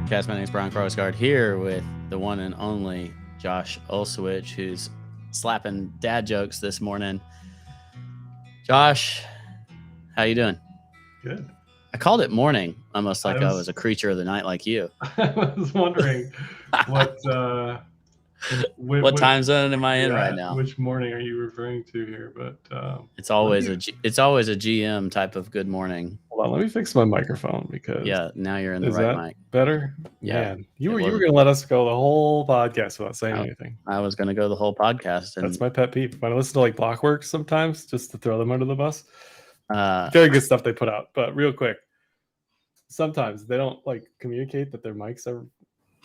Podcast. My name is Brian Crosgard here with the one and only Josh Olsowich, who's slapping dad jokes this morning. Josh, how you doing? Good. I called it morning, almost like I was a creature of the night like you. I was wondering what time zone am I in right now? Which morning are you referring to here? But it's always a GM type of good morning. Hold on, let me fix my microphone because now you're in the right mic. Better? Yeah. Man, you were going to let us go the whole podcast without saying anything. I was going to go the whole podcast. And that's my pet peeve. When I listen to like Blockworks sometimes, just to throw them under the bus. Very good stuff they put out, but real quick. Sometimes they don't like communicate that their mics are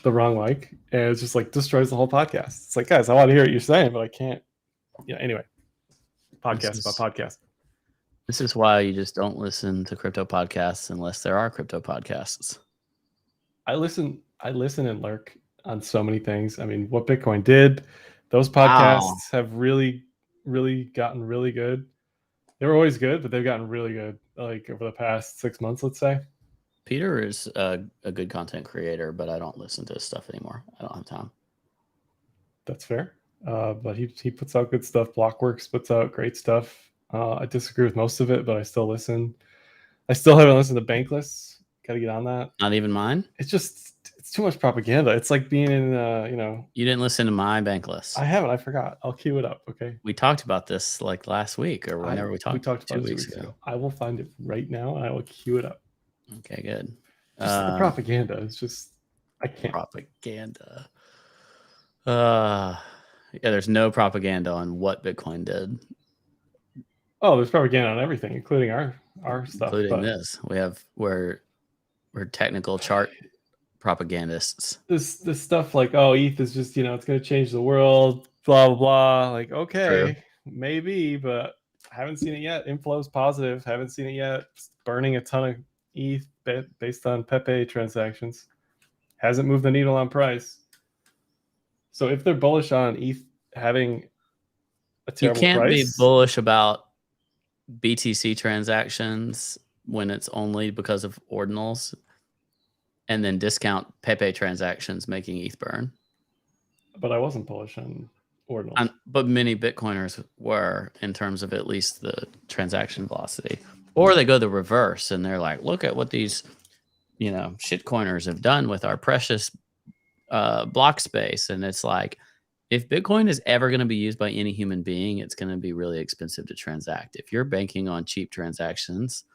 the wrong mic, and it's just like destroys the whole podcast. It's like, guys, I want to hear what you're saying, but I can't. Yeah. Anyway, podcast. This is why you just don't listen to crypto podcasts unless there are crypto podcasts. I listen and lurk on so many things. I mean, what Bitcoin did, those podcasts have really, really gotten really good. They were always good, but they've gotten really good, like over the past 6 months, let's say. Peter is a good content creator, but I don't listen to his stuff anymore. I don't have time. That's fair. But he puts out good stuff. Blockworks puts out great stuff. I disagree with most of it, but I still listen. I still haven't listened to Bankless. Got to get on that. Not even mine? It's too much propaganda. It's like being in, You didn't listen to my Bankless. I haven't. I forgot. I'll queue it up, okay? We talked about this like last week or whenever we talked about 2 weeks ago. I will find it right now, and I will queue it up. Okay, good. Just the propaganda. It's just, I can't. Propaganda. There's no propaganda on what Bitcoin did. Oh, there's propaganda on everything, including our stuff. Including this. We're technical chart propagandists. This stuff like, oh, ETH is just, it's going to change the world, blah, blah, blah. Like, okay, True. Maybe, but I haven't seen it yet. Inflow's positive. Haven't seen it yet. Burning a ton of ETH based on Pepe transactions. Hasn't moved the needle on price. So if they're bullish on ETH having a terrible price... You can't be bullish about BTC transactions when it's only because of ordinals and then discount Pepe transactions making ETH burn. But I wasn't bullish on ordinals. But many Bitcoiners were, in terms of at least the transaction velocity. Or they go the reverse and they're like, look at what these, shitcoiners have done with our precious block space. And it's like, if Bitcoin is ever going to be used by any human being, it's going to be really expensive to transact. If you're banking on cheap transactions,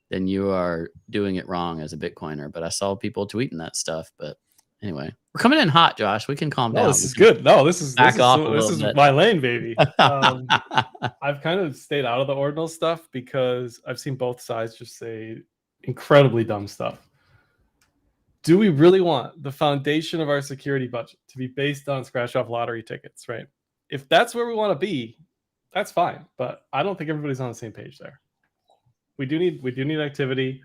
then you are doing it wrong as a Bitcoiner. But I saw people tweeting that stuff. But anyway, we're coming in hot, Josh. We can calm down. This is good. No, this is my lane, baby. I've kind of stayed out of the ordinal stuff because I've seen both sides just say incredibly dumb stuff. Do we really want the foundation of our security budget to be based on scratch-off lottery tickets, right? If that's where we want to be, that's fine. But I don't think everybody's on the same page there. We do need activity.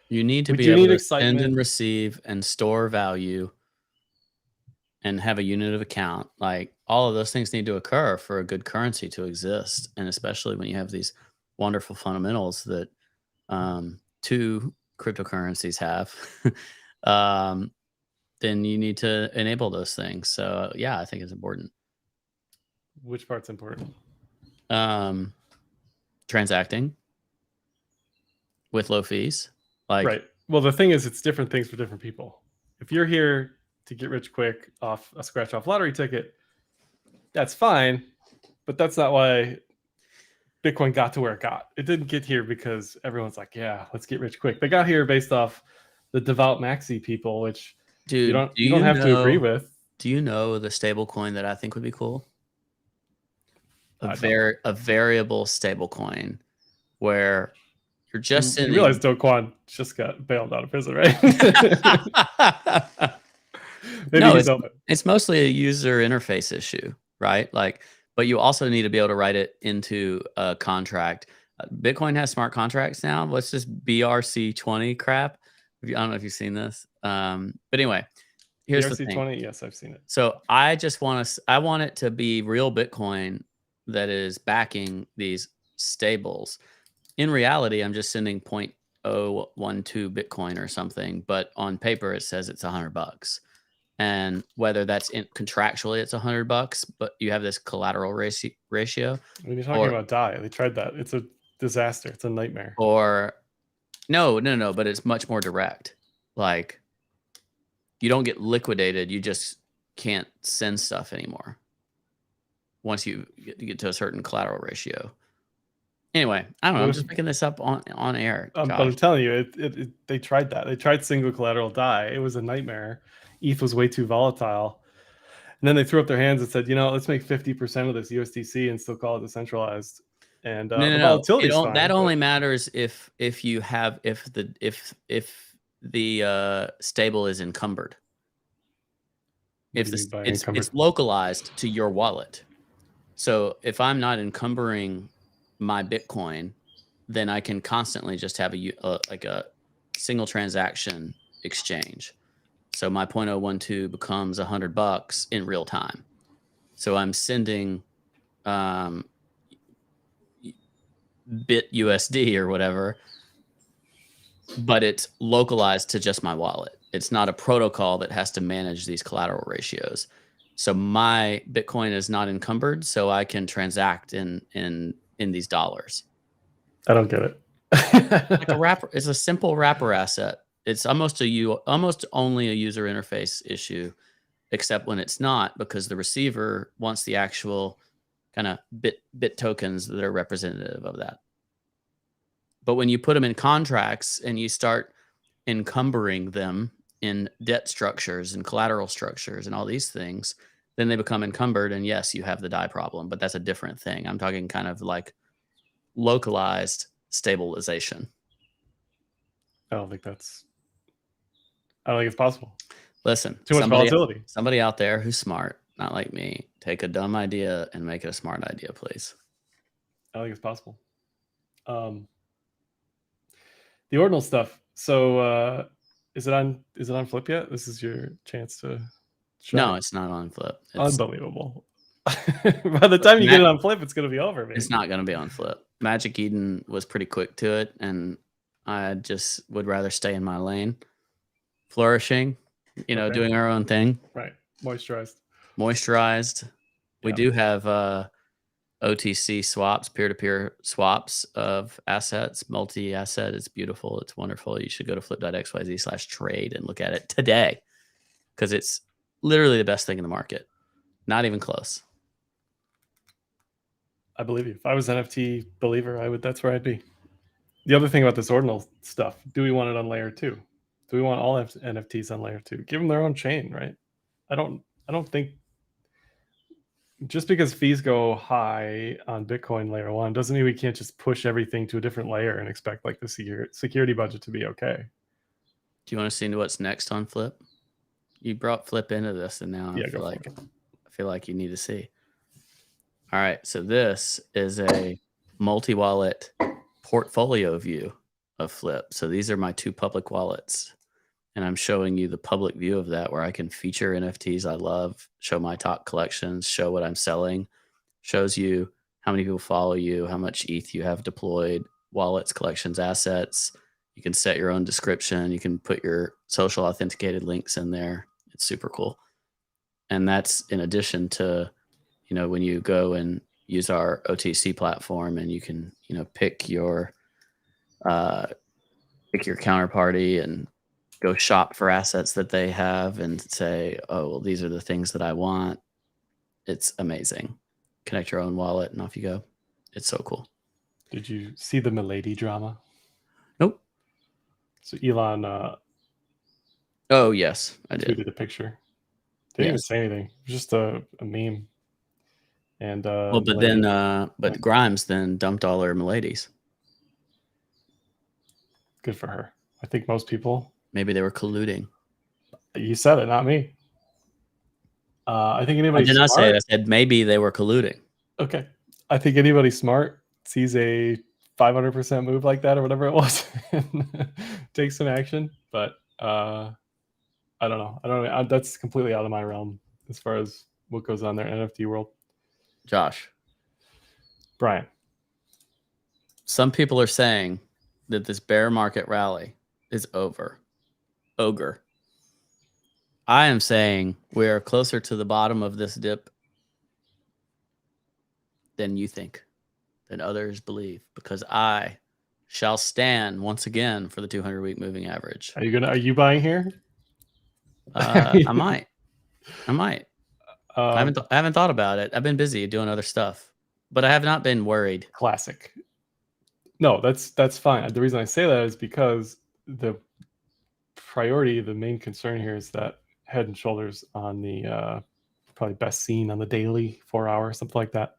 You need to be able to send and receive and store value and have a unit of account. Like all of those things need to occur for a good currency to exist. And especially when you have these wonderful fundamentals that two cryptocurrencies have, then you need to enable those things. So yeah, I think it's important. Which part's important? Transacting with low fees. Right. Well, the thing is, it's different things for different people. If you're here to get rich quick off a scratch-off lottery ticket, that's fine. But that's not why Bitcoin got to where it got. It didn't get here because everyone's like, yeah, let's get rich quick. They got here based off the devout maxi people, which you don't have to agree with. Do you know the stablecoin that I think would be cool? A variable stablecoin where you're just sending... You realize Do Kwon just got bailed out of prison, right? No, it's mostly a user interface issue, right? But you also need to be able to write it into a contract. Bitcoin has smart contracts now. What's this BRC20 crap? I don't know if you've seen this. But anyway, here's the thing. BRC20, yes, I've seen it. So I want it to be real Bitcoin that is backing these stables. In reality, I'm just sending 0.01 0.012 Bitcoin or something, but on paper it says it's $100. And whether that's contractually it's $100, but you have this collateral ratio. When you're talking about DAI, they tried that. It's a disaster. It's a nightmare. Or no, but it's much more direct. Like, you don't get liquidated. You just can't send stuff anymore once you get to a certain collateral ratio. Anyway, I don't know. I'm just picking this up on air. But I'm telling you, they tried that. They tried single collateral DAI. It was a nightmare. ETH was way too volatile. And then they threw up their hands and said, let's make 50% of this USDC and still call it decentralized. And the volatility is fine. That only matters if the stable is encumbered. If it's localized to your wallet. So if I'm not encumbering my Bitcoin, then I can constantly just have a single transaction exchange. So my 0.012 becomes $100 in real time. So I'm sending bit USD or whatever, but it's localized to just my wallet. It's not a protocol that has to manage these collateral ratios. So my Bitcoin is not encumbered, so I can transact in these dollars. I don't get it. Like a wrapper, it's a simple wrapper asset. It's almost only a user interface issue, except when it's not, because the receiver wants the actual kind of bit tokens that are representative of that. But when you put them in contracts and you start encumbering them in debt structures and collateral structures and all these things, then they become encumbered. And yes, you have the DAI problem, but that's a different thing. I'm talking kind of like localized stabilization. I don't think it's possible. Listen, too much volatility. Somebody out there who's smart, not like me, take a dumb idea and make it a smart idea, please. I don't think it's possible. The Ordinal stuff. So is it on Flip yet? This is your chance to show. No, it's not on Flip. It's unbelievable. By the time you get it on Flip, it's going to be over, man. It's not going to be on Flip. Magic Eden was pretty quick to it, and I just would rather stay in my lane, flourishing, doing our own thing. Right. Moisturized. We do have OTC swaps, peer-to-peer swaps of assets, multi-asset. It's beautiful. It's wonderful. You should go to flip.xyz/trade and look at it today, because it's literally the best thing in the market. Not even close. I believe you. If I was an NFT believer, that's where I'd be. The other thing about this Ordinal stuff, do we want it on layer 2? Do we want all NFTs on layer 2? Give them their own chain, right? I don't think just because fees go high on Bitcoin layer 1 doesn't mean we can't just push everything to a different layer and expect like the security budget to be okay. Do you want to see what's next on Flip? You brought Flip into this, and now I feel like you need to see. All right, so this is a multi-wallet portfolio view of Flip. So these are my 2 public wallets, and I'm showing you the public view of that, where I can feature NFTs I love, show my top collections, show what I'm selling, shows you how many people follow you, how much ETH you have deployed, wallets, collections, assets. You can set your own description. You can put your social authenticated links in there. It's super cool. And that's in addition to, when you go and use our OTC platform, and you can, pick your counterparty and go shop for assets that they have and say, oh, well, these are the things that I want. It's amazing. Connect your own wallet and off you go. It's so cool. Did you see the Milady drama? Nope. So Elon oh, yes, I did. Tweeted a picture. Didn't even say anything. It was just a meme. And but Grimes then dumped all her Miladies. Good for her. I think most people, maybe they were colluding. You said it, not me. I think anybody. I did not say it. I said maybe they were colluding. Okay. I think anybody smart sees a 500% move like that or whatever it was and takes some action. But I don't know. That's completely out of my realm as far as what goes on there in NFT world. Josh. Brian. Some people are saying that this bear market rally is over. Ogre. I am saying we are closer to the bottom of this dip than you think, than others believe, because I shall stand once again for the 200-week moving average. Are you buying here? I might. I haven't thought about it. I've been busy doing other stuff, but I have not been worried. Classic. No, that's fine. The reason I say that is because the priority, the main concern here is that head and shoulders on the probably best seen on the daily 4 hour, something like that.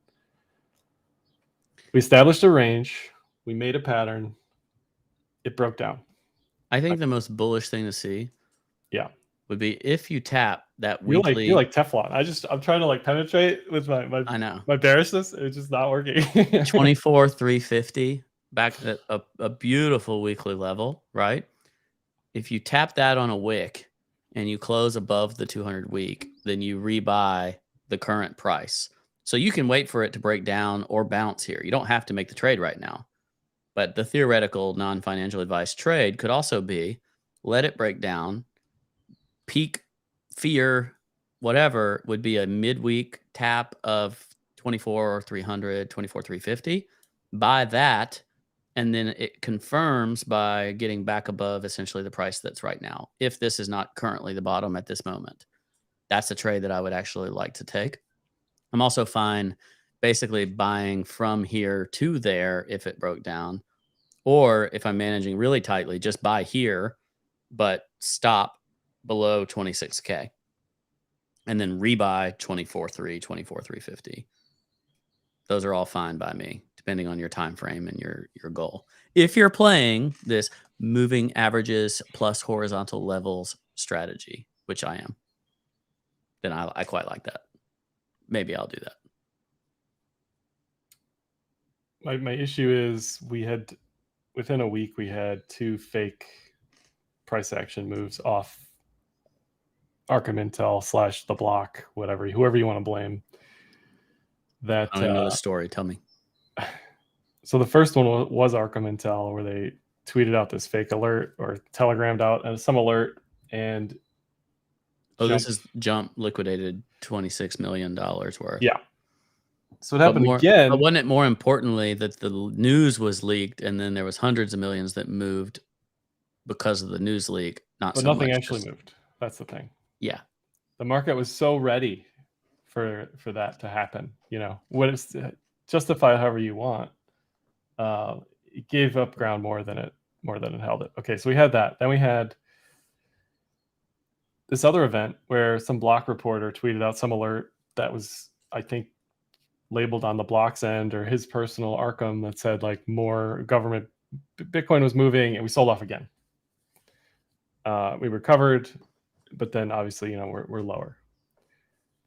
We established a range. We made a pattern. It broke down. I think the most bullish thing to see, would be if you tap that weekly. You're like Teflon. I'm trying to like penetrate with my I know my bearishness. It's just not working. 24,350 back at a beautiful weekly level, right? If you tap that on a wick and you close above the 200 week, then you rebuy the current price. So you can wait for it to break down or bounce here. You don't have to make the trade right now. But the theoretical non-financial advice trade could also be let it break down. Peak fear, whatever, would be a midweek tap of 24,300, 24,350. Buy that, and then it confirms by getting back above essentially the price that's right now. If this is not currently the bottom at this moment, that's a trade that I would actually like to take. I'm also fine basically buying from here to there if it broke down, or if I'm managing really tightly, just buy here, but stop below 26K and then rebuy 24.3, 24.350. Those are all fine by me, depending on your time frame and your goal. If you're playing this moving averages plus horizontal levels strategy, which I am, then I quite like that. Maybe I'll do that. My issue is within a week, we had 2 fake price action moves off Arkham Intel / the block, whoever you want to blame. That I don't know the story. Tell me. So the first one was Arkham Intel, where they tweeted out this fake alert or telegrammed out some alert, and this is Jump liquidated $26 million worth. Yeah. So it happened again. But wasn't it more importantly that the news was leaked, and then there was hundreds of millions that moved because of the news leak? But nothing actually moved. That's the thing. Yeah. The market was so ready for that to happen. What is justify however you want. It gave up ground more than it held it. Okay, so we had that. Then we had this other event where some block reporter tweeted out some alert that was, I think, labeled on the block's end or his personal Arkham that said like more government Bitcoin was moving, and we sold off again. We recovered, but then obviously we're lower.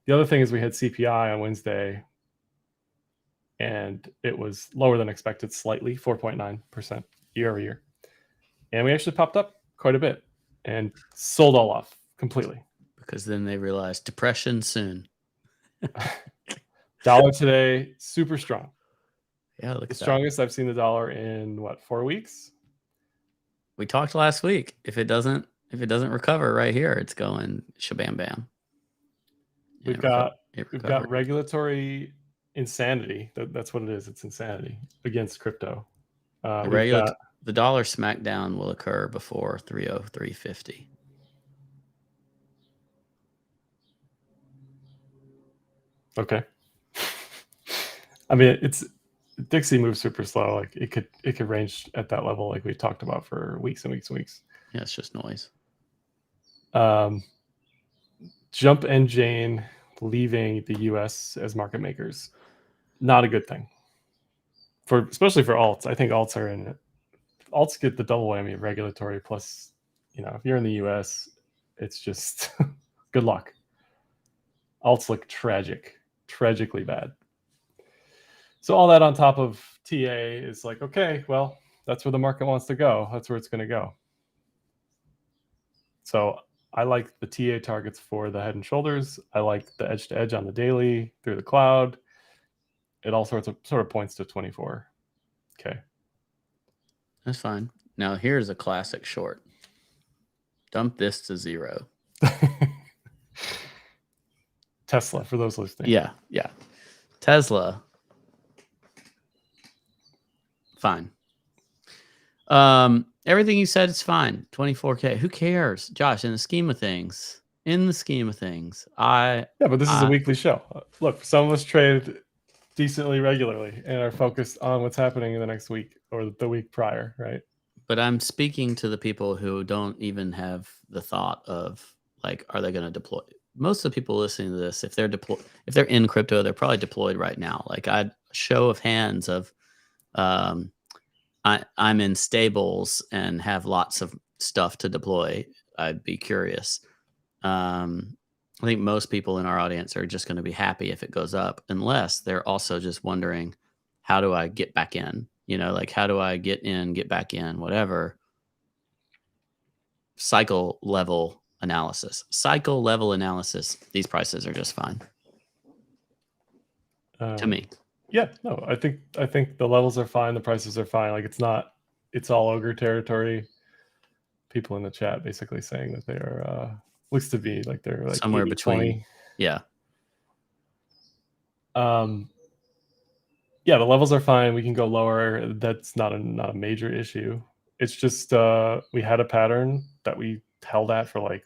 The other thing is we had CPI on Wednesday, and it was lower than expected slightly, 4.9% year over year. And we actually popped up quite a bit and sold all off completely. Because then they realized depression soon. Dollar today, super strong. Yeah, look at the strongest I've seen the dollar in 4 weeks. We talked last week. If it doesn't recover right here, it's going shabam bam. We've got regulatory insanity. That's what it is. It's insanity against crypto. The dollar smackdown will occur before 303.50. Okay. I mean, Dixie moves super slow. Like it could range at that level, like we talked about for weeks and weeks and weeks. Yeah, it's just noise. Jump and Jane leaving the U.S. as market makers, not a good thing. Especially for alts. I think alts are in it. Alts get the double whammy of regulatory plus, if you're in the U.S., it's just good luck. Alts look tragically bad. So all that on top of TA is like, okay, well, that's where the market wants to go. That's where it's going to go. So I like the TA targets for the head and shoulders. I like the edge to edge on the daily through the cloud. It all sort of points to 24. Okay. That's fine. Now here's a classic short. Dump this to 0. Tesla, for those listening. Yeah. Tesla. Fine. Everything you said is fine. 24K. Who cares? Josh, in the scheme of things. Yeah, but this is a weekly show. Look, some of us trade decently regularly and are focused on what's happening in the next week or the week prior, right? But I'm speaking to the people who don't even have the thought of, like, are they going to deploy? Most of the people listening to this, if they're in crypto, they're probably deployed right now. Like, I'd show of hands of, I'm in stables and have lots of stuff to deploy. I'd be curious. I think most people in our audience are just going to be happy if it goes up, unless they're also just wondering, how do I get back in? Like, how do I get in, get back in, whatever. Cycle level analysis. These prices are just fine. To me. Yeah, no, I think the levels are fine. The prices are fine. Like, it's all ogre territory. People in the chat basically saying that they're looks to be like they're like somewhere 80, between 20. Yeah. Yeah, the levels are fine. We can go lower. That's not a major issue. It's just we had a pattern that we held at for like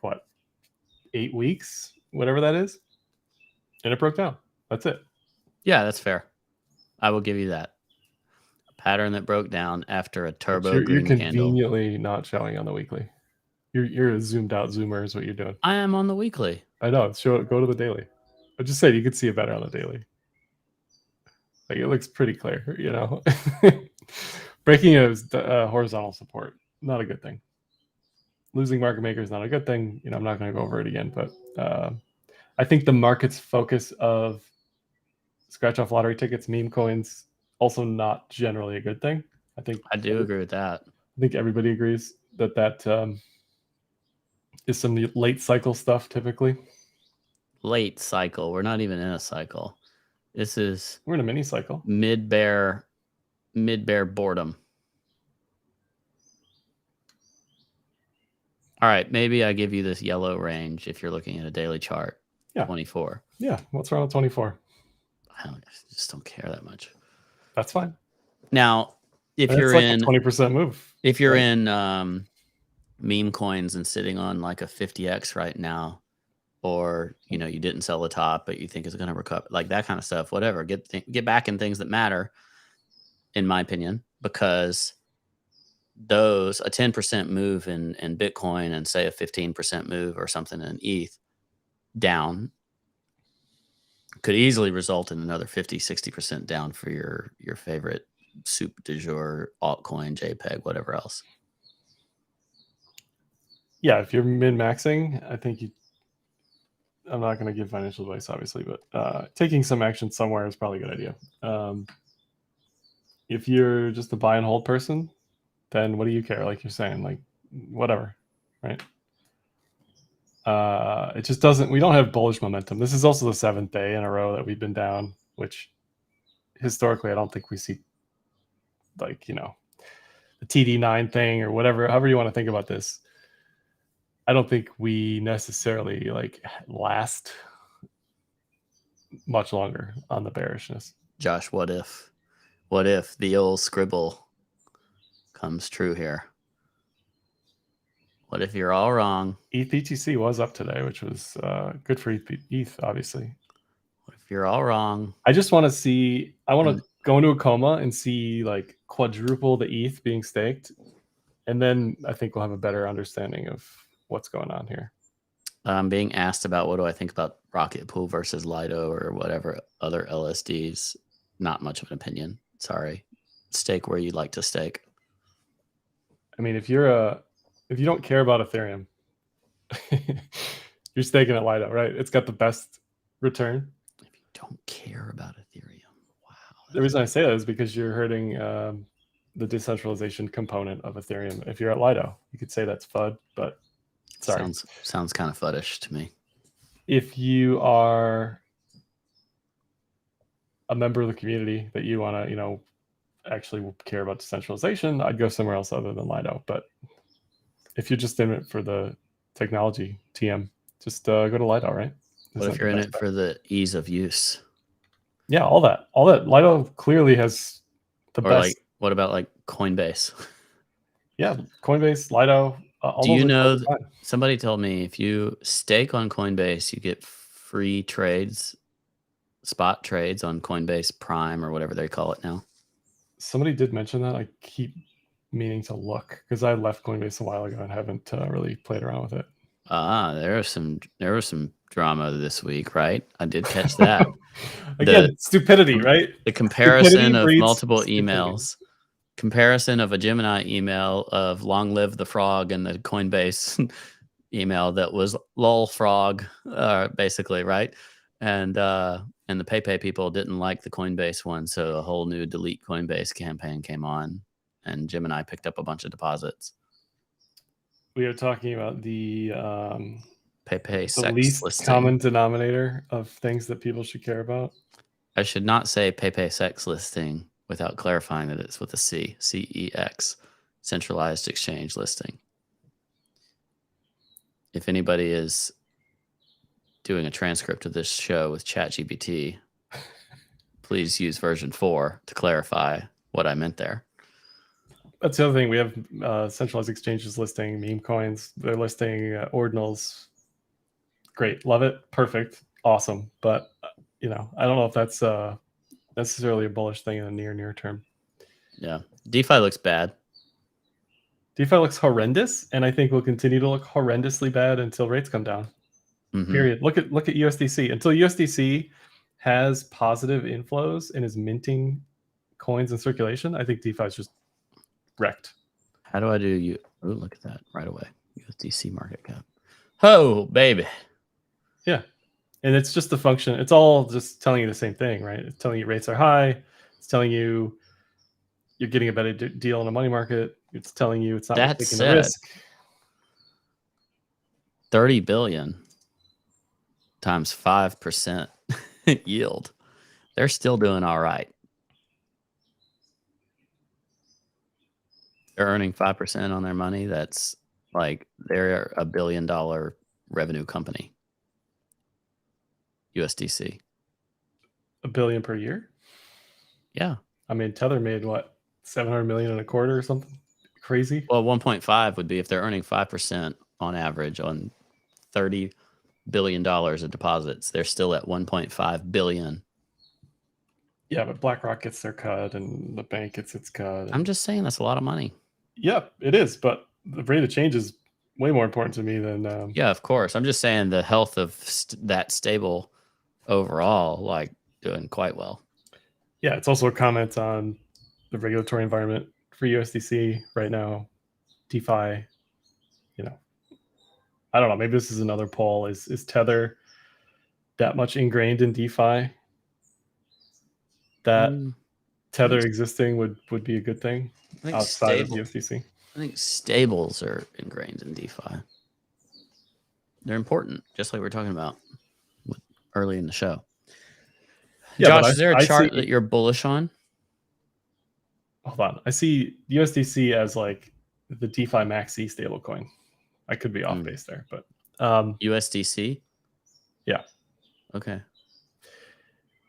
8 weeks, whatever that is, and it broke down. That's it. Yeah, that's fair. I will give you that. A pattern that broke down after a turbo green you're candle. Conveniently not showing on the weekly. You're a zoomed out zoomer is what you're doing. I am on the weekly. I know. Go to the daily. I just said you could see it better on the daily. Like, it looks pretty clear, Breaking a horizontal support, not a good thing. Losing market maker is not a good thing. I'm not going to go over it again, but I think the market's focus of scratch off lottery tickets, meme coins, also not generally a good thing. I do agree with that. I think everybody agrees that is some late cycle stuff typically. Late cycle. We're not even in a cycle. We're in a mini cycle. Mid bear boredom. All right, maybe I give you this yellow range if you're looking at a daily chart. Yeah. 24. Yeah, what's wrong with 24? I just don't care that much. That's fine. Now, if you're in a 20% move, if you're in meme coins and sitting on like a 50x right now, or you didn't sell the top but you think it's going to recover, like that kind of stuff, whatever, get back in things that matter, in my opinion, because a 10% move in Bitcoin and say a 15% move or something in ETH down could easily result in another 50-60% down for your favorite soup du jour, altcoin, JPEG, whatever else. Yeah, if you're min-maxing, I think I'm not going to give financial advice, obviously, but taking some action somewhere is probably a good idea. If you're just a buy and hold person, then what do you care? Like you're saying, like, whatever, right? It just doesn't. We don't have bullish momentum. This is also the 7th day in a row that we've been down, which historically I don't think we see. Like, the TD9 thing or whatever, however you want to think about this. I don't think we necessarily last much longer on the bearishness. Josh, what if the old scribble comes true here? What if you're all wrong? ETH BTC was up today, which was good for ETH, obviously. What if you're all wrong? I just want to see. I want to go into a coma and see like quadruple the ETH being staked, and then I think we'll have a better understanding of what's going on here. I'm being asked about what do I think about Rocket Pool versus Lido or whatever other LSDs. Not much of an opinion. Sorry. Stake where you'd like to stake. I mean, if you don't care about Ethereum, you're staking at Lido, right? It's got the best return. If you don't care about Ethereum, wow. The reason I say that is because you're hurting the decentralization component of Ethereum. If you're at Lido, you could say that's FUD, but sorry. Sounds kind of fuddish to me. If you are a member of the community that you want to, actually care about decentralization, I'd go somewhere else other than Lido. But if you're just in it for the technology, TM, just go to Lido, right? What if you're in it for the ease of use? Yeah, all that. Lido clearly has the best. Like, what about like Coinbase? Yeah, Coinbase, Lido. Do you know? Somebody told me if you stake on Coinbase, you get free trades, spot trades on Coinbase Prime or whatever they call it now. Somebody did mention that. I keep meaning to look because I left Coinbase a while ago and haven't really played around with it. There was some drama this week, right? I did catch that. Again, stupidity, right? The comparison of multiple emails. Comparison of a Gemini email of long live the frog and the Coinbase email that was lol frog, basically, right? And the PayPay people didn't like the Coinbase one, so a whole new delete Coinbase campaign came on, and Gemini picked up a bunch of deposits. We are talking about the PayPay the least listing. Common denominator of things that people should care about. I should not say PayPay sex listing without clarifying that it's with a C, CEX, centralized exchange listing. If anybody is doing a transcript of this show with ChatGPT, please use version 4 to clarify what I meant there. That's the other thing. We have centralized exchanges listing meme coins. They're listing Ordinals. Great. Love it. Perfect. Awesome. But, I don't know if that's necessarily a bullish thing in the near term. Yeah. DeFi looks bad. DeFi looks horrendous, and I think will continue to look horrendously bad until rates come down. Mm-hmm. Period. Look at USDC. Until USDC has positive inflows and is minting coins in circulation, I think DeFi is just wrecked. How do I do you? Oh, look at that right away. USDC market cap. Oh, baby. Yeah. And it's just a function. It's all just telling you the same thing, right? It's telling you rates are high. It's telling you you're getting a better deal in the money market. It's telling you it's not taking the risk. 30 billion times 5% yield. They're still doing all right. They're earning 5% on their money. That's like they're $1 billion revenue company. USDC. $1 billion per year? Yeah. I mean, Tether made what, 700 million in a quarter or something crazy? Well, 1.5 would be if they're earning 5% on average on $30 billion of deposits. They're still at 1.5 billion. Yeah, but BlackRock gets their cut and the bank gets its cut. I'm just saying that's a lot of money. Yep, it is. But the rate of change is way more important to me than. Yeah, of course. I'm just saying the health of that stable overall, like doing quite well. Yeah, it's also a comment on the regulatory environment for USDC right now. DeFi, I don't know. Maybe this is another poll. Is Tether that much ingrained in DeFi that Tether existing would be a good thing outside of USDC? I think stables are ingrained in DeFi. They're important, just like we were talking about early in the show. Yeah, Josh, is there a chart that you're bullish on? Hold on. I see USDC as like the DeFi maxi stablecoin. I could be off base there, but USDC? Yeah. Okay.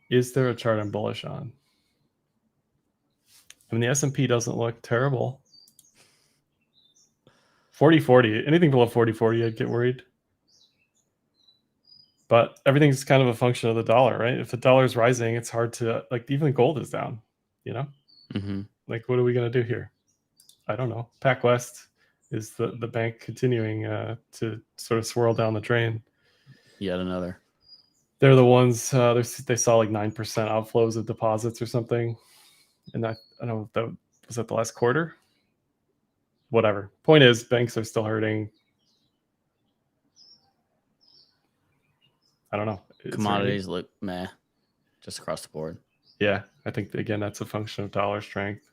Is there a chart I'm bullish on? I mean, the S&P doesn't look terrible. 40-40. Anything below 40-40, I'd get worried. But everything's kind of a function of the dollar, right? If the dollar is rising, it's hard to, like, even gold is down, Mm-hmm. Like, what are we going to do here? I don't know. PacWest is the bank continuing to sort of swirl down the drain. Yet another. They're the ones, they saw like 9% outflows of deposits or something. And I don't know if that was that the last quarter? Whatever. Point is, banks are still hurting. I don't know. Commodities look meh, just across the board. Yeah, I think, again, that's a function of dollar strength.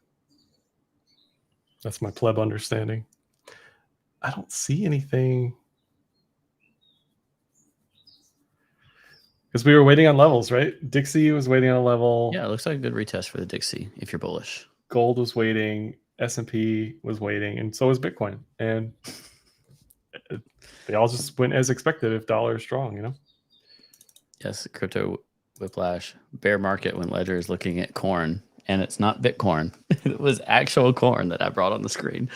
That's my pleb understanding. I don't see anything. Because we were waiting on levels, right? Dixie was waiting on a level. Yeah, it looks like a good retest for the Dixie if you're bullish. gold was waiting, S&P was waiting, and so was Bitcoin. And they all just went as expected if dollar is strong, you know? Yes, crypto whiplash. Bear market when Ledger is looking at corn. And it's not Bitcoin. It was actual corn that I brought on the screen.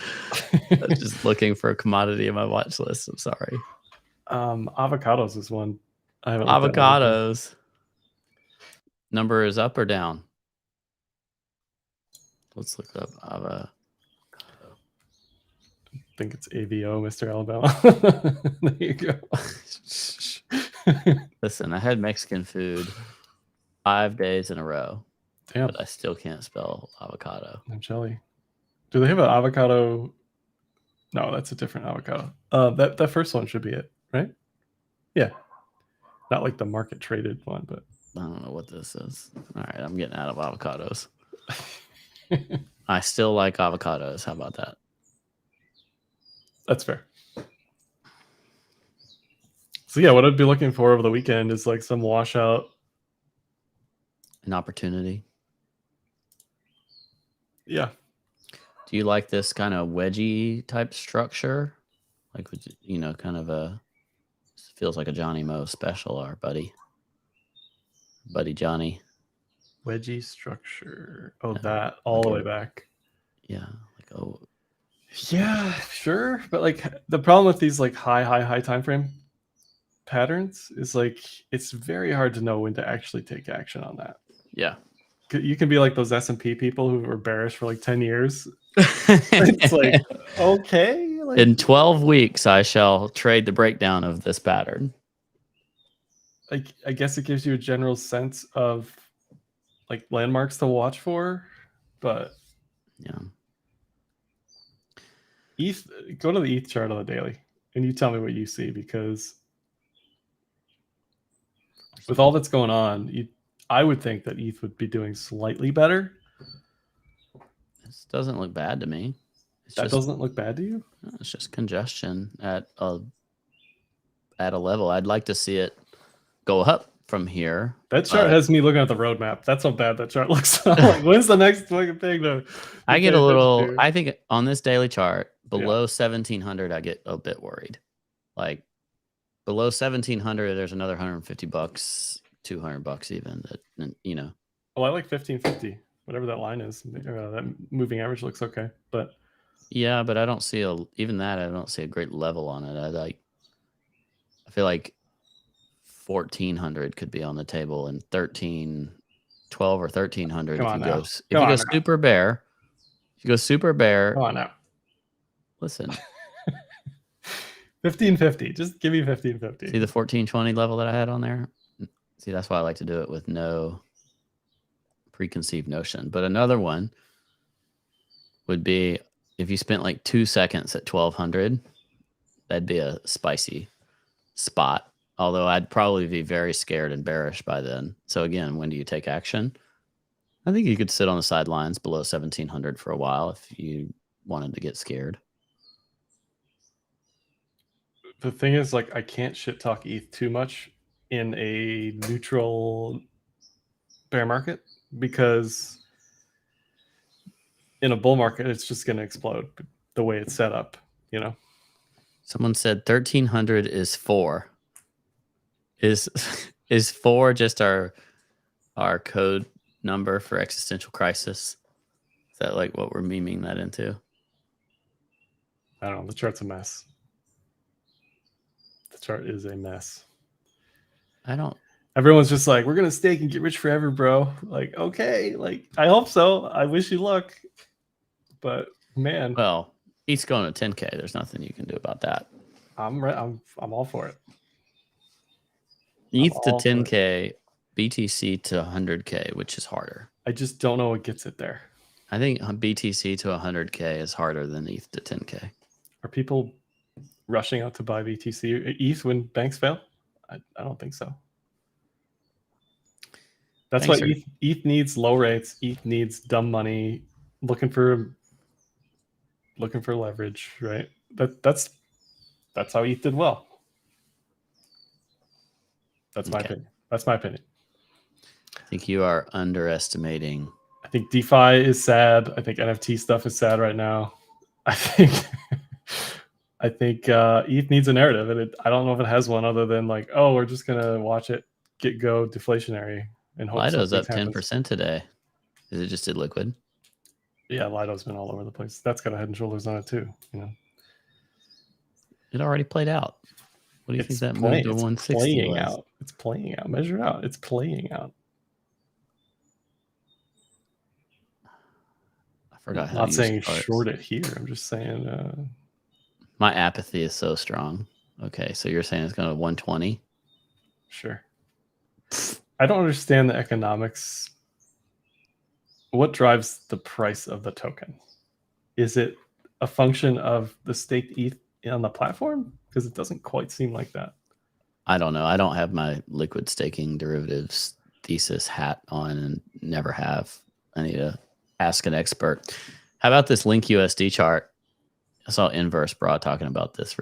I was just looking for a commodity in my watch list. I'm sorry. Avocados is one. I haven't Avocados. Number is up or down? Let's look up avocado. I think it's AVO, Mr. Alabama. There you go. Listen, I had Mexican food 5 days in a row. Damn. But I still can't spell avocado. I'm jelly. Do they have an avocado? No, that's a different avocado. That first one should be it, right? Yeah. Not like the market traded one, but I don't know what this is. All right, I'm getting out of avocados. I still like avocados. How about that? That's fair. So yeah, what I'd be looking for over the weekend is like some washout. An opportunity. Yeah. Do you like this kind of wedgie type structure? Like, you know, kind of a, feels like a Johnny Mo special, our buddy Johnny. Wedgie structure. Oh, that all the way back. Yeah. Like, oh. Yeah, sure. But like the problem with these like high time frame patterns is like it's very hard to know when to actually take action on that. Yeah. You can be like those S&P people who were bearish for like 10 years. It's like, okay. Like, in 12 weeks, I shall trade the breakdown of this pattern. I guess it gives you a general sense of like landmarks to watch for, but yeah. ETH, go to the ETH chart on the daily and you tell me what you see, because with all that's going on, I would think that ETH would be doing slightly better. This doesn't look bad to me. Doesn't look bad to you? It's just congestion at a level. I'd like to see it go up from here. That chart has me looking at the roadmap. That's how bad that chart looks. Like, when's the next fucking thing to I get a little, I think on this daily chart, below 1700, I get a bit worried. Like below 1700, there's another $150, $200 even, that, you know. Well, I like 1550, whatever that line is. That moving average looks okay, but yeah, but I don't see even that. I don't see a great level on it. I feel like 1400 could be on the table, and 12 or 1300 if you go super bear. If you go super bear, come on now. Listen. 1550. Just give me 1550. See the 1420 level that I had on there? See, that's why I like to do it with no preconceived notion. But another one would be if you spent like 2 seconds at 1200, that'd be a spicy spot. Although I'd probably be very scared and bearish by then. So again, when do you take action? I think you could sit on the sidelines below 1700 for a while if you wanted to get scared. The thing is, like, I can't shit talk ETH too much in a neutral bear market, because in a bull market, it's just going to explode the way it's set up, you know? Someone said 1300 is 4. Is 4 just our code number for existential crisis? Is that like what we're memeing that into? I don't know. The chart's a mess. The chart is a mess. Everyone's just like, we're going to stake and get rich forever, bro. Like, okay. Like, I hope so. I wish you luck. But man. Well, ETH's going to 10K. There's nothing you can do about that. I'm all for it. ETH to 10K, BTC to 100K, which is harder. I just don't know what gets it there. I think BTC to 100K is harder than ETH to 10K. Are people rushing out to buy BTC or ETH when banks fail? I don't think so. That's why ETH needs low rates. ETH needs dumb money, looking for leverage, right? That's how ETH did well. That's my opinion. That's my opinion. I think you are underestimating I think DeFi is sad. I think NFT stuff is sad right now. I think ETH needs a narrative, and I don't know if it has one other than like, oh, we're just gonna watch it go deflationary and hope Lido's up happens. 10% today. Is it just illiquid? Yeah, Lido's been all over the place. That's got a head and shoulders on it too. It already played out. What do you think that moved to 160 playing was? out. It's playing out. Measure it out. It's playing out. I forgot how I'm not saying short it here. I'm just saying. My apathy is so strong. Okay, so you're saying it's going to 120? Sure. I don't understand the economics. What drives the price of the token? Is it a function of the staked ETH on the platform? Because it doesn't quite seem like that. I don't know. I don't have my liquid staking derivatives thesis hat on and never have. I need to ask an expert. How about this Link USD chart? I saw Inverse Broad talking about this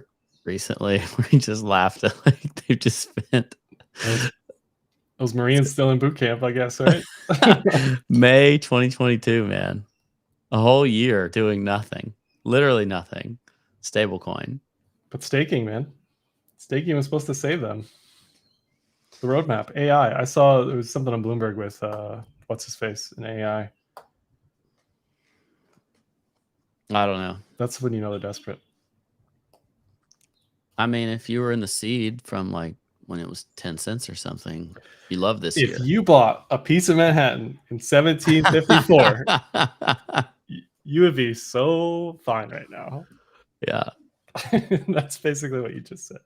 recently, where he just laughed at like they've just spent those Marines still in boot camp, I guess, right? May 2022, man. A whole year doing nothing. Literally nothing. Stablecoin. But staking, man. Staking was supposed to save them. The roadmap. AI. I saw there was something on Bloomberg with what's his face in AI. I don't know. That's when you know they're desperate. I mean, if you were in the seed from like when it was 10 cents or something, you love this year. If you bought a piece of Manhattan in 1754, you would be so fine right now. Yeah. That's basically what you just said.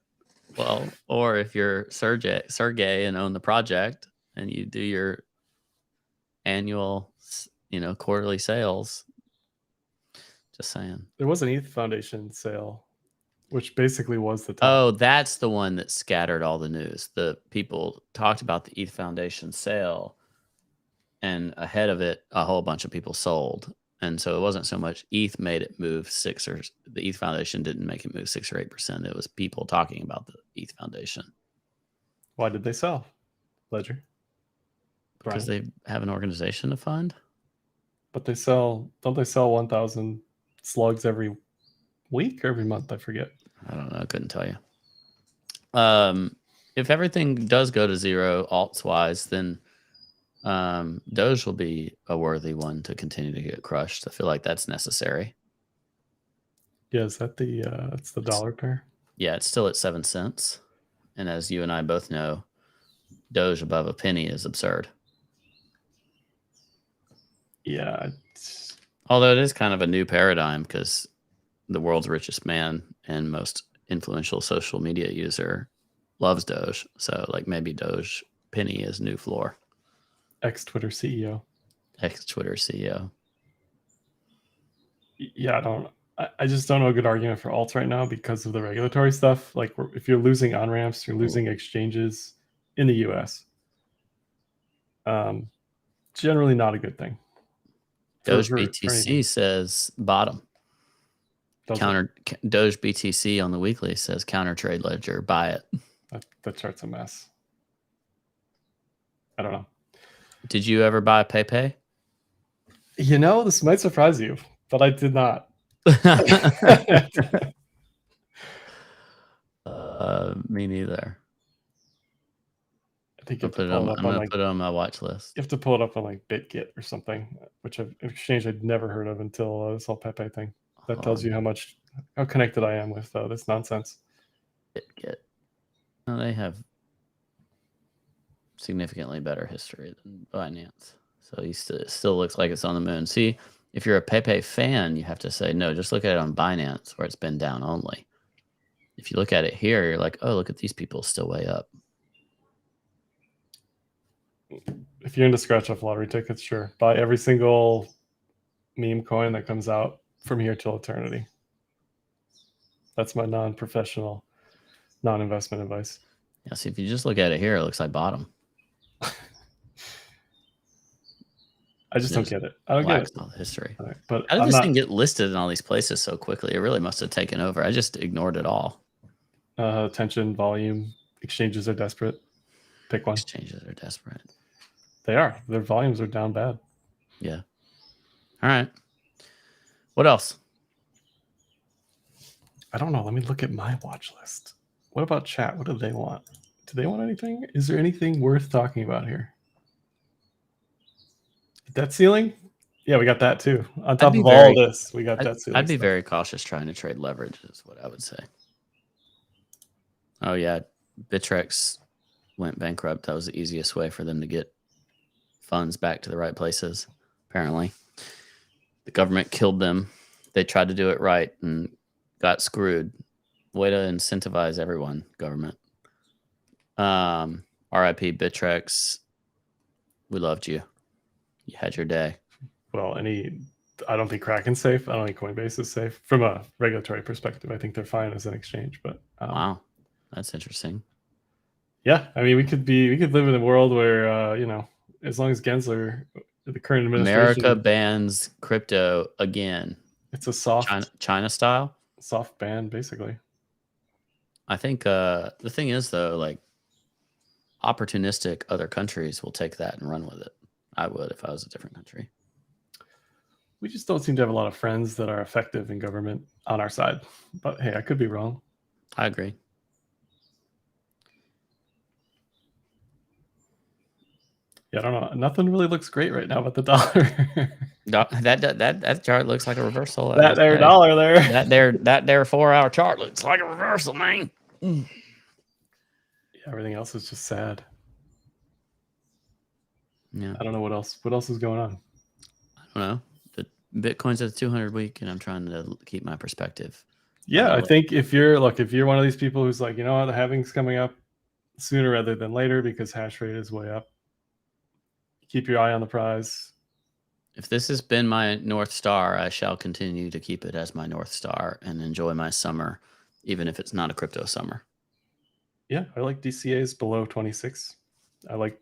Well, or if you're Sergey and own the project and you do your annual, quarterly sales. Just saying. There was an ETH Foundation sale, which basically was the top. Oh, that's the one that scattered all the news. The people talked about the ETH Foundation sale, and ahead of it, a whole bunch of people sold. And so it wasn't so much ETH made it move the ETH Foundation didn't make it move 6 or 8%. It was people talking about the ETH Foundation. Why did they sell, Ledger? Because they have an organization to fund. But don't they sell 1,000 slugs every week or every month? I forget. I don't know. I couldn't tell you. If everything does go to zero alts wise, then Doge will be a worthy one to continue to get crushed. I feel like that's necessary. Yeah, is that it's the dollar pair? Yeah, it's still at 7 cents. And as you and I both know, Doge above a penny is absurd. Yeah. Although it is kind of a new paradigm because the world's richest man and most influential social media user loves Doge. So like maybe Doge penny is new floor. Ex-Twitter CEO. Ex-Twitter CEO. Yeah, I just don't know a good argument for alts right now because of the regulatory stuff. Like if you're losing on-ramps, you're losing exchanges in the US. Generally not a good thing. Doge BTC says bottom. Doge BTC on the weekly says counter trade ledger, buy it. That chart's a mess. I don't know. Did you ever buy PayPay? This might surprise you, but I did not. Me neither. I think I'm gonna put it on my watch list. You have to pull it up on like BitGet or something, which an exchange I'd never heard of until this whole Pepe thing. That tells you how connected I am with this nonsense. BitGet. No, they have significantly better history than Binance. So it still looks like it's on the moon. See, if you're a Pepe fan, you have to say, no, just look at it on Binance where it's been down only. If you look at it here, you're like, oh, look at these people still way up. If you're into scratch-off lottery tickets, sure. Buy every single meme coin that comes out from here till eternity. That's my non-professional, non-investment advice. Yeah, see, if you just look at it here, it looks like bottom. I just don't get it. I don't get it. All the history. Right, but how did this thing get listed in all these places so quickly? It really must have taken over. I just ignored it all. Attention, volume. Exchanges are desperate. Pick one. Exchanges are desperate. They are. Their volumes are down bad. Yeah. All right. What else? I don't know. Let me look at my watch list. What about chat? What do they want? Do they want anything? Is there anything worth talking about here? Debt ceiling? Yeah, we got that too. On top of all this, we got debt ceiling. I'd be very cautious trying to trade leverage, is what I would say. Oh yeah, Bittrex went bankrupt. That was the easiest way for them to get funds back to the right places. Apparently, the government killed them. They tried to do it right and got screwed. Way to incentivize everyone, government. RIP Bittrex. We loved you. You had your day. Well, I don't think Kraken's safe. I don't think Coinbase is safe from a regulatory perspective. I think they're fine as an exchange, but wow, that's interesting. Yeah, I mean, we could live in a world where as long as Gensler, the current administration, America bans crypto again. It's a soft China style, soft ban, basically. I think the thing is though, like opportunistic other countries will take that and run with it. I would if I was a different country. We just don't seem to have a lot of friends that are effective in government on our side. But hey, I could be wrong. I agree. Yeah, I don't know. Nothing really looks great right now with the dollar. that chart looks like a reversal. That there dollar there. That there 4-hour chart looks like a reversal, man. Yeah, everything else is just sad. Yeah. I don't know what else. What else is going on? I don't know. The Bitcoin's at the 200 week, and I'm trying to keep my perspective. Yeah, I think if you're one of these people who's like, you know what, the halving's coming up sooner rather than later because hash rate is way up. Keep your eye on the prize. If this has been my North Star, I shall continue to keep it as my North Star and enjoy my summer, even if it's not a crypto summer. Yeah, I like DCAs below 26. I like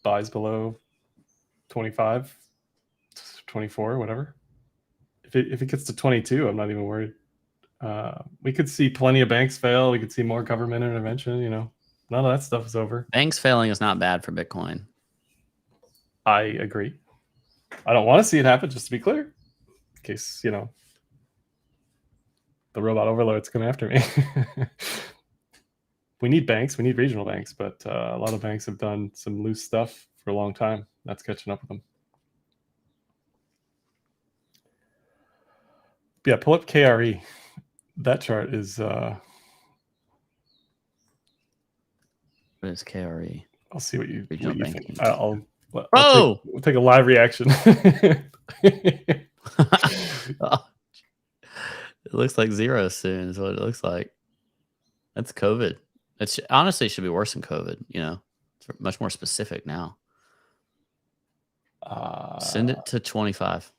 buys below 25, 24, whatever. If it gets to 22, I'm not even worried. We could see plenty of banks fail. We could see more government intervention. None of that stuff is over. Banks failing is not bad for Bitcoin. I agree. I don't want to see it happen, just to be clear, in case, the robot overlords come after me. We need banks. We need regional banks, but a lot of banks have done some loose stuff for a long time. That's catching up with them. Yeah, pull up KRE. That chart is... What is KRE? I'll see what you think. We'll take a live reaction. It looks like zero soon is what it looks like. That's COVID. It's honestly should be worse than COVID. It's much more specific now. Send it to 25.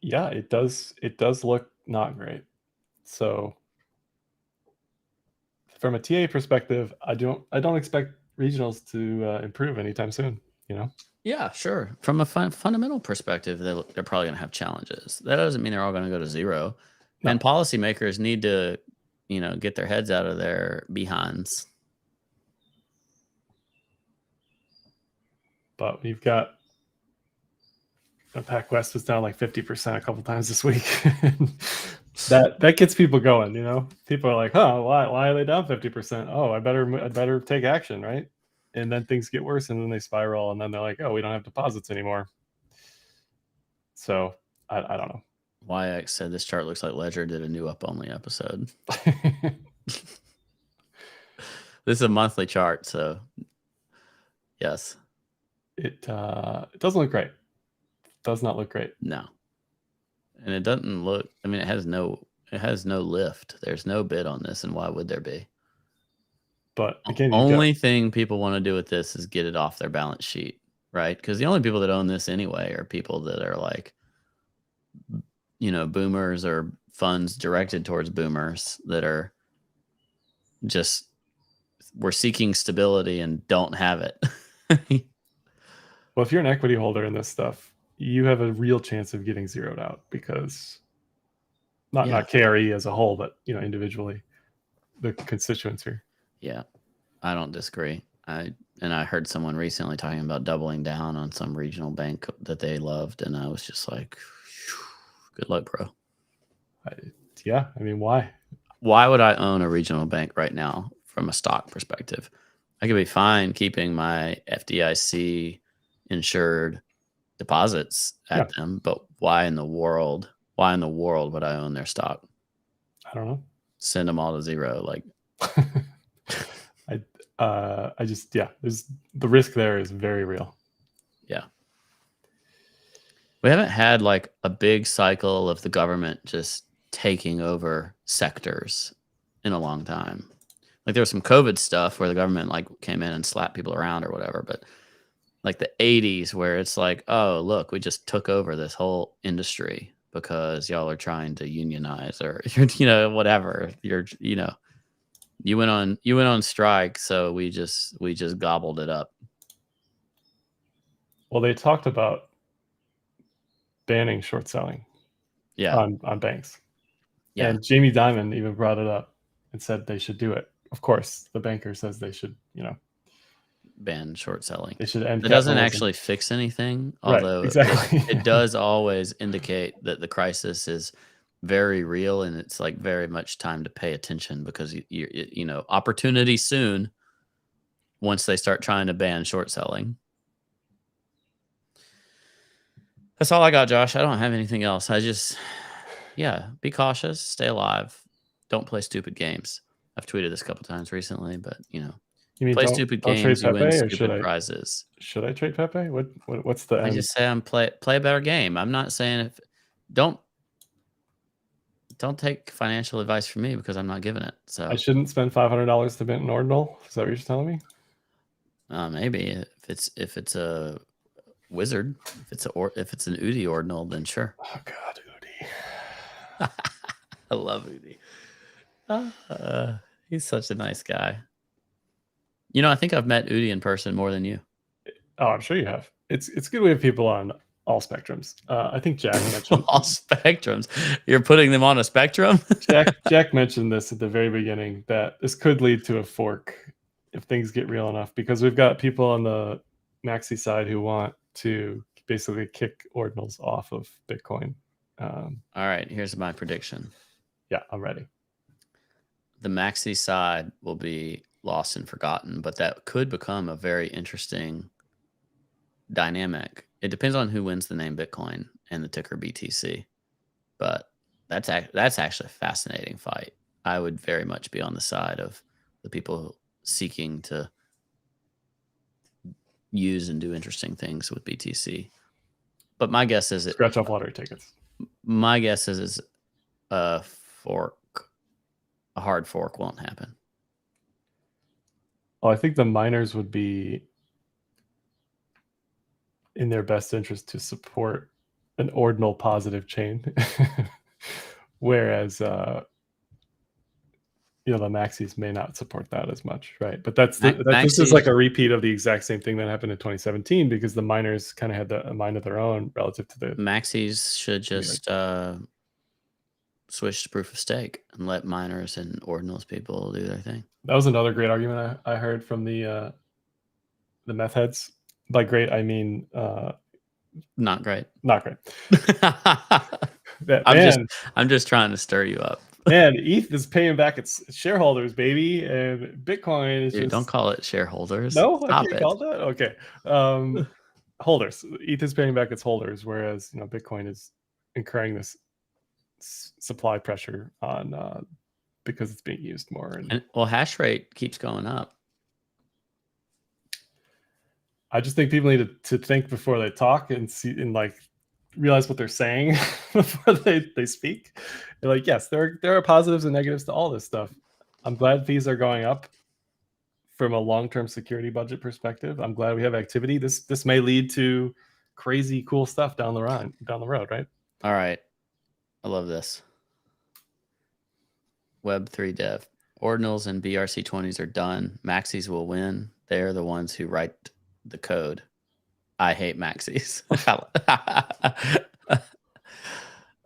Yeah, it does. It does look not great. So from a TA perspective, I don't expect regionals to improve anytime soon. Yeah, sure. From a fundamental perspective, they're probably going to have challenges. That doesn't mean they're all going to go to zero. No. And policymakers need to, get their heads out of their behinds. But we've got Pac West was down like 50% a couple times this week. that gets people going. People are like, why are they down 50%? Oh, I better take action, right? And then things get worse, and then they spiral, and then they're like, oh, we don't have deposits anymore. So I don't know. YX said this chart looks like Ledger did a new up-only episode. This is a monthly chart, so yes. It doesn't look great. Does not look great. No. And it doesn't look, it has no lift. There's no bid on this, and why would there be? But again, only thing people want to do with this is get it off their balance sheet, right? Because the only people that own this anyway are people that are like, boomers or funds directed towards boomers that are just, we're seeking stability and don't have it. Well, if you're an equity holder in this stuff, you have a real chance of getting zeroed out because not KRE as a whole, but individually, the constituents here. Yeah, I don't disagree. And I heard someone recently talking about doubling down on some regional bank that they loved, and I was just like, good luck, bro. Yeah, I mean, why? Why would I own a regional bank right now from a stock perspective? I could be fine keeping my FDIC insured deposits at them, but why in the world would I own their stock? I don't know. Send them all to zero. Like, I just, there's the risk there is very real. Yeah. We haven't had like a big cycle of the government just taking over sectors in a long time. Like there was some COVID stuff where the government like came in and slapped people around or whatever, but like the 80s where it's like, oh, look, we just took over this whole industry because y'all are trying to unionize or, whatever. You went on strike, so we just gobbled it up. Well, they talked about banning short selling on banks. Yeah. And Jamie Dimon even brought it up and said they should do it. Of course, the banker says they should, ban short selling. They should end. It doesn't actually fix anything, although exactly. it does always indicate that the crisis is very real and it's like very much time to pay attention because opportunity soon once they start trying to ban short selling. That's all I got, Josh. I don't have anything else. I just, be cautious, stay alive, don't play stupid games. I've tweeted this a couple times recently, but you mean play stupid games, you win stupid prizes. Should I trade Pepe? What's the end? I just say play a better game. I'm not saying don't take financial advice from me because I'm not giving it. So I shouldn't spend $500 to mint an ordinal. Is that what you're telling me? Maybe if it's a wizard, if it's an Udi ordinal, then sure. Oh God, Udi. I love Udi. He's such a nice guy. I think I've met Udi in person more than you. Oh, I'm sure you have. It's good we have people on all spectrums. I think Jack mentioned all spectrums. You're putting them on a spectrum? Jack mentioned this at the very beginning, that this could lead to a fork if things get real enough, because we've got people on the maxi side who want to basically kick ordinals off of Bitcoin. All right, here's my prediction. Yeah, I'm ready. The maxi side will be lost and forgotten, but that could become a very interesting dynamic. It depends on who wins the name Bitcoin and the ticker BTC, but that's actually a fascinating fight. I would very much be on the side of the people seeking to use and do interesting things with BTC. But my guess is scratch off lottery tickets. My guess is a hard fork won't happen. Well, I think the miners would be in their best interest to support an ordinal positive chain, whereas the maxis may not support that as much, right? But this is like a repeat of the exact same thing that happened in 2017 because the miners kind of had a mind of their own relative to the maxis should just switch to proof of stake and let miners and ordinals people do their thing. That was another great argument I heard from the meth heads. By great, I mean not great. Not great. I'm just trying to stir you up. Man, ETH is paying back its shareholders, baby, and Bitcoin is don't call it shareholders. No, I can't call that. Okay, holders. ETH is paying back its holders, whereas Bitcoin is incurring this supply pressure on because it's being used more. And hash rate keeps going up. I just think people need to think before they talk and see and realize what they're saying before they speak. They're like, yes, there are positives and negatives to all this stuff. I'm glad fees are going up from a long-term security budget perspective. I'm glad we have activity. This may lead to crazy cool stuff down the road, right? All right. I love this. Web3 dev. Ordinals and BRC20s are done. Maxis will win. They're the ones who write the code. I hate maxis.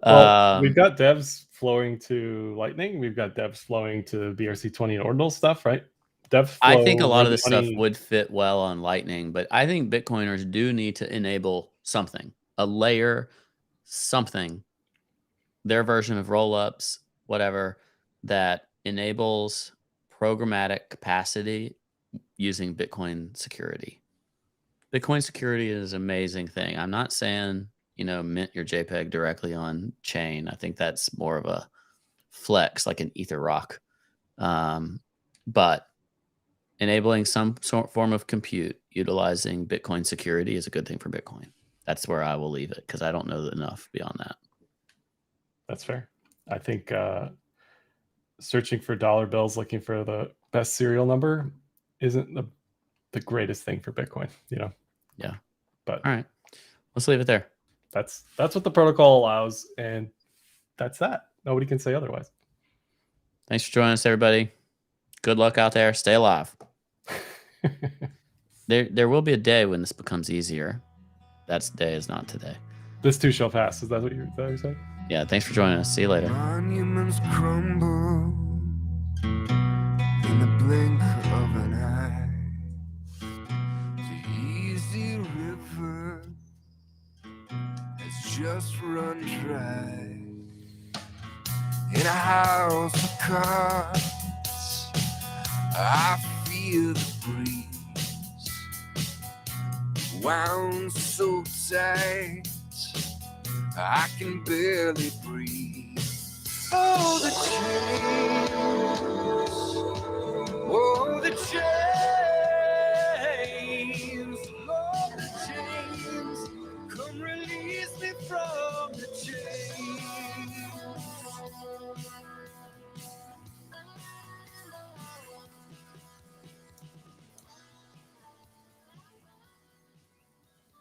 Well, we've got devs flowing to Lightning. We've got devs flowing to BRC20 and Ordinal stuff, right? I think a lot of this stuff would fit well on Lightning, but I think Bitcoiners do need to enable something, a layer, something, their version of rollups, whatever, that enables programmatic capacity using Bitcoin security. Bitcoin security is an amazing thing. I'm not saying, mint your JPEG directly on chain. I think that's more of a flex, like an Ether rock. But enabling some form of compute utilizing Bitcoin security is a good thing for Bitcoin. That's where I will leave it because I don't know enough beyond that. That's fair. I think searching for dollar bills, looking for the best serial number isn't the greatest thing for Bitcoin, Yeah. But all right, let's leave it there. That's what the protocol allows, and that's that. Nobody can say otherwise. Thanks for joining us, everybody. Good luck out there. Stay alive. There will be a day when this becomes easier. That day is not today. This too shall pass. Is that what you're saying? Yeah, thanks for joining us. See you later. Monuments crumble in the blink of an eye. The easy river has just run dry. In a house of cards, I feel the breeze wound so tight I can barely breathe. Oh, the